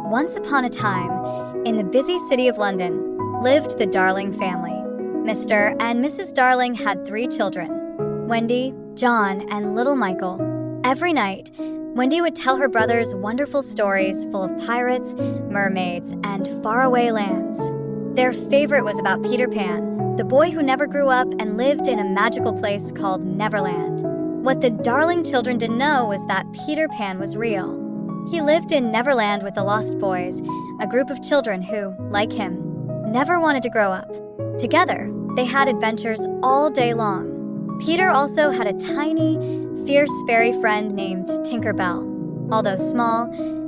Once upon a time, in the busy city of London, lived the Darling family. Mr. and Mrs. Darling had 3 children, Wendy, John, and little Michael. Every night, Wendy would tell her brothers wonderful stories full of pirates, mermaids, and faraway lands. Their favorite was about Peter Pan, the boy who never grew up and lived in a magical place called Neverland. What the Darling children didn't know was that Peter Pan was real. He lived in Neverland with the Lost Boys, a group of children who, like him, never wanted to grow up. Together, they had adventures all day long. Peter also had a tiny, fierce fairy friend named Tinkerbell. Although small,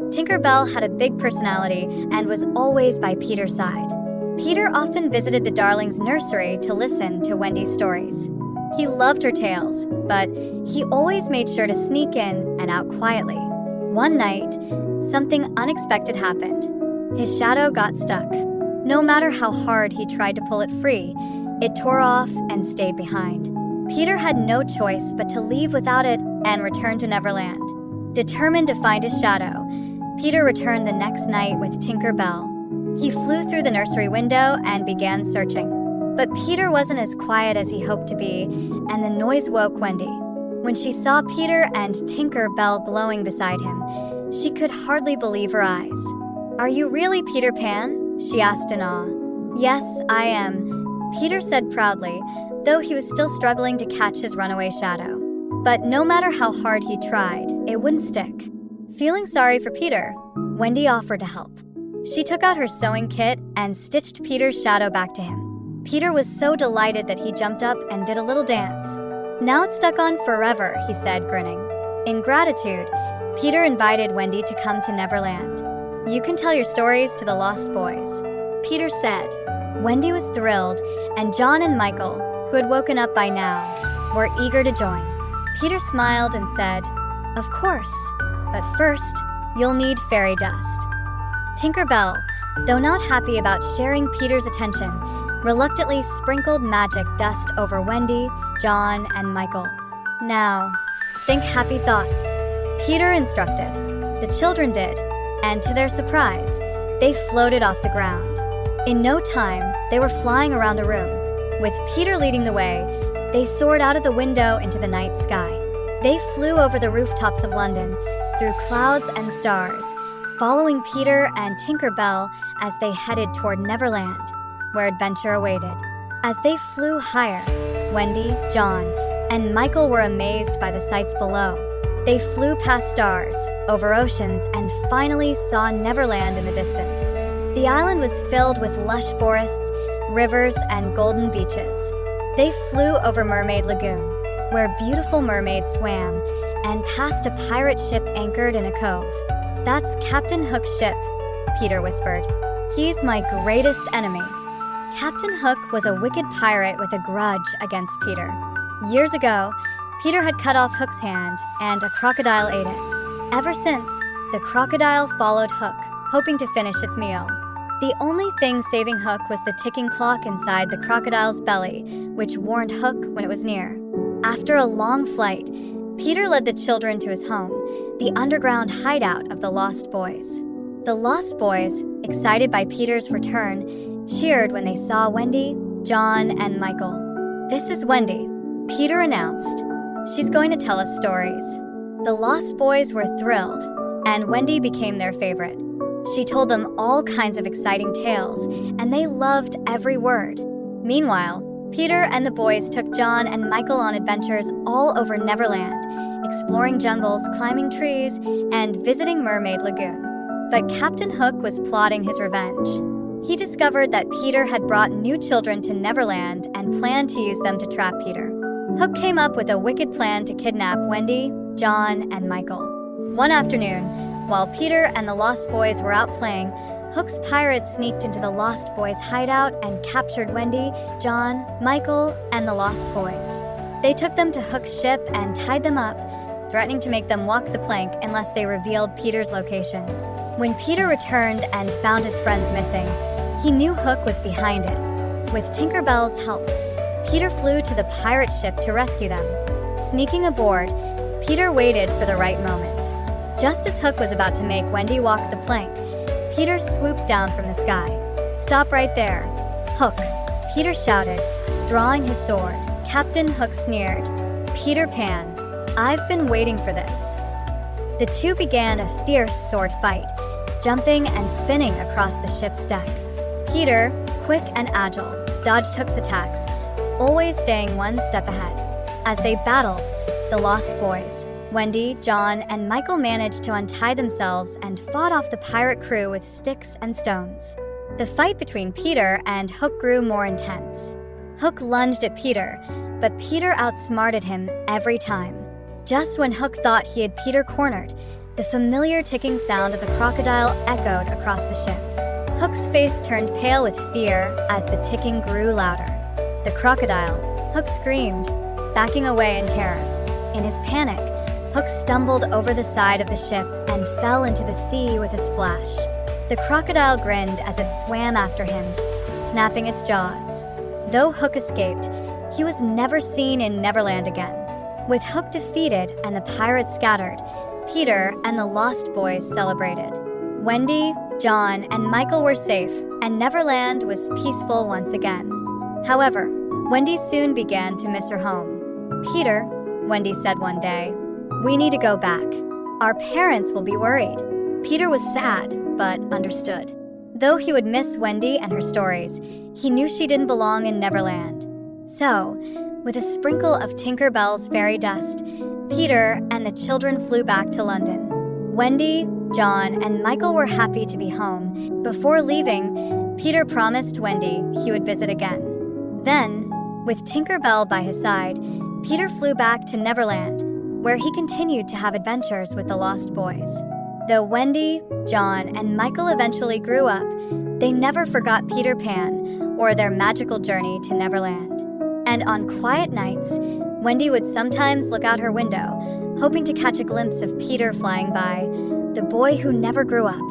Tinkerbell had a big personality and was always by Peter's side. Peter often visited the Darlings' nursery to listen to Wendy's stories. He loved her tales, but he always made sure to sneak in and out quietly. One night, something unexpected happened. His shadow got stuck. No matter how hard he tried to pull it free, it tore off and stayed behind. Peter had no choice but to leave without it and return to Neverland. Determined to find his shadow, Peter returned the next night with Tinkerbell. He flew through the nursery window and began searching. But Peter wasn't as quiet as he hoped to be, and the noise woke Wendy. When she saw Peter and Tinkerbell glowing beside him, she could hardly believe her eyes. "Are you really Peter Pan?" she asked in awe. "Yes, I am," Peter said proudly, though he was still struggling to catch his runaway shadow. But no matter how hard he tried, it wouldn't stick. Feeling sorry for Peter, Wendy offered to help. She took out her sewing kit and stitched Peter's shadow back to him. Peter was so delighted that he jumped up and did a little dance. "Now it's stuck on forever," he said, grinning. In gratitude, Peter invited Wendy to come to Neverland. "You can tell your stories to the Lost Boys," Peter said. Wendy was thrilled, and John and Michael, who had woken up by now, were eager to join. Peter smiled and said, "Of course, but first, you'll need fairy dust." Tinkerbell, though not happy about sharing Peter's attention, reluctantly sprinkled magic dust over Wendy, John, and Michael. "Now, think happy thoughts," Peter instructed. The children did, and to their surprise, they floated off the ground. In no time, they were flying around the room. With Peter leading the way, they soared out of the window into the night sky. They flew over the rooftops of London, through clouds and stars, following Peter and Tinkerbell as they headed toward Neverland, where adventure awaited. As they flew higher, Wendy, John, and Michael were amazed by the sights below. They flew past stars, over oceans, and finally saw Neverland in the distance. The island was filled with lush forests, rivers, and golden beaches. They flew over Mermaid Lagoon, where beautiful mermaids swam, and past a pirate ship anchored in a cove. "That's Captain Hook's ship," Peter whispered. "He's my greatest enemy." Captain Hook was a wicked pirate with a grudge against Peter. Years ago, Peter had cut off Hook's hand, and a crocodile ate it. Ever since, the crocodile followed Hook, hoping to finish its meal. The only thing saving Hook was the ticking clock inside the crocodile's belly, which warned Hook when it was near. After a long flight, Peter led the children to his home, the underground hideout of the Lost Boys. The Lost Boys, excited by Peter's return, cheered when they saw Wendy, John, and Michael. "This is Wendy," Peter announced. "She's going to tell us stories." The Lost Boys were thrilled, and Wendy became their favorite. She told them all kinds of exciting tales, and they loved every word. Meanwhile, Peter and the boys took John and Michael on adventures all over Neverland, exploring jungles, climbing trees, and visiting Mermaid Lagoon. But Captain Hook was plotting his revenge. He discovered that Peter had brought new children to Neverland and planned to use them to trap Peter. Hook came up with a wicked plan to kidnap Wendy, John, and Michael. One afternoon, while Peter and the Lost Boys were out playing, Hook's pirates sneaked into the Lost Boys' hideout and captured Wendy, John, Michael, and the Lost Boys. They took them to Hook's ship and tied them up, threatening to make them walk the plank unless they revealed Peter's location. When Peter returned and found his friends missing, he knew Hook was behind it. With Tinkerbell's help, Peter flew to the pirate ship to rescue them. Sneaking aboard, Peter waited for the right moment. Just as Hook was about to make Wendy walk the plank, Peter swooped down from the sky. "Stop right there, Hook," Peter shouted, drawing his sword. Captain Hook sneered. "Peter Pan, I've been waiting for this." The two began a fierce sword fight, jumping and spinning across the ship's deck. Peter, quick and agile, dodged Hook's attacks, always staying one step ahead. As they battled, the Lost Boys, Wendy, John, and Michael managed to untie themselves and fought off the pirate crew with sticks and stones. The fight between Peter and Hook grew more intense. Hook lunged at Peter, but Peter outsmarted him every time. Just when Hook thought he had Peter cornered, the familiar ticking sound of the crocodile echoed across the ship. Hook's face turned pale with fear as the ticking grew louder. The crocodile, Hook screamed, backing away in terror. In his panic, Hook stumbled over the side of the ship and fell into the sea with a splash. The crocodile grinned as it swam after him, snapping its jaws. Though Hook escaped, he was never seen in Neverland again. With Hook defeated and the pirates scattered, Peter and the Lost Boys celebrated. Wendy, John, and Michael were safe, and Neverland was peaceful once again. However, Wendy soon began to miss her home. "Peter," Wendy said one day, "we need to go back. Our parents will be worried." Peter was sad, but understood. Though he would miss Wendy and her stories, he knew she didn't belong in Neverland. So, with a sprinkle of Tinkerbell's fairy dust, Peter and the children flew back to London. Wendy, John, and Michael were happy to be home. Before leaving, Peter promised Wendy he would visit again. Then, with Tinkerbell by his side, Peter flew back to Neverland, where he continued to have adventures with the Lost Boys. Though Wendy, John, and Michael eventually grew up, they never forgot Peter Pan or their magical journey to Neverland. And on quiet nights, Wendy would sometimes look out her window, hoping to catch a glimpse of Peter flying by, the boy who never grew up.